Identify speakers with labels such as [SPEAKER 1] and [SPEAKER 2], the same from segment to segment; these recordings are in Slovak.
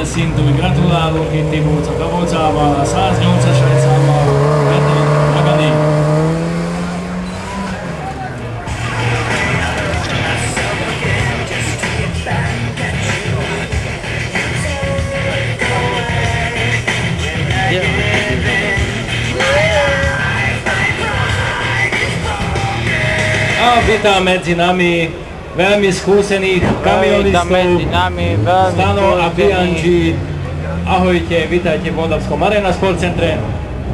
[SPEAKER 1] szintű gratulálunk itt Tibóca Kabocával, a 108-as rajtszámmal, Magani. A vítam medzi nami veľmi skúsených kamionistov Stano a Bianchi. Ahojte, vítajte v Moldavskom Arena Sport Centre.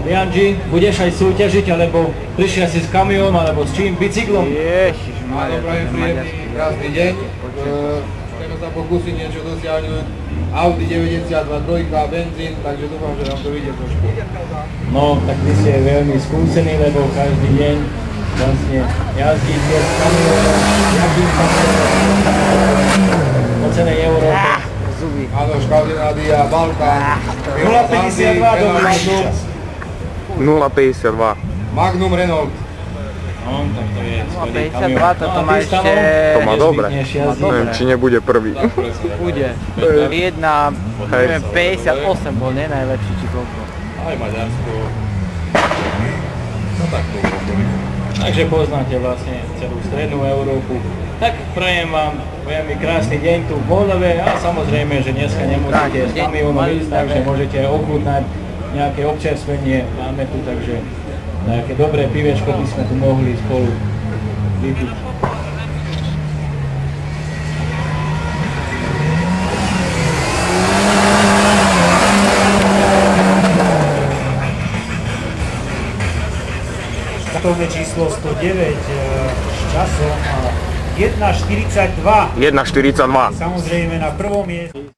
[SPEAKER 1] Bianchi, budeš aj súťažiť, alebo prišiel si s kamiónom, alebo s čím? Bicyklom?
[SPEAKER 2] Áno, prajem príjemný, krásny deň. Chceme sa pokúsiť niečo dosiahnuť. Audi 92 trojka, benzín, takže dúfam, že nám to vyjde trošku.
[SPEAKER 1] No, tak ty si veľmi skúsený, lebo každý deň vlastne jazdíte s kamionom, jakým kamionom po celej Európe.
[SPEAKER 2] Áno, Škandinávia, Balkán,
[SPEAKER 1] 052 do Magnum.
[SPEAKER 3] 052.
[SPEAKER 2] Magnum Renault.
[SPEAKER 1] No, tak to je skvelý
[SPEAKER 4] 52,
[SPEAKER 1] kamión.
[SPEAKER 4] toto má ešte...
[SPEAKER 3] To má dobre. Neviem, či nebude prvý.
[SPEAKER 4] Bude. 1,58 bol, nie? Najlepší, či koľko.
[SPEAKER 1] Aj Maďarsko. No tak to bolo. Takže poznáte vlastne celú strednú Európu. Tak prajem vám veľmi krásny deň tu v Moldave a samozrejme, že dneska nemusíte s kamionom ísť, takže môžete ochutnať nejaké občerstvenie. Máme tu, takže nejaké dobré pivečko by sme tu mohli spolu vypiť.
[SPEAKER 5] Startovné číslo 109 s časom 1:42.
[SPEAKER 3] 1:42.
[SPEAKER 5] Samozrejme na prvom mieste.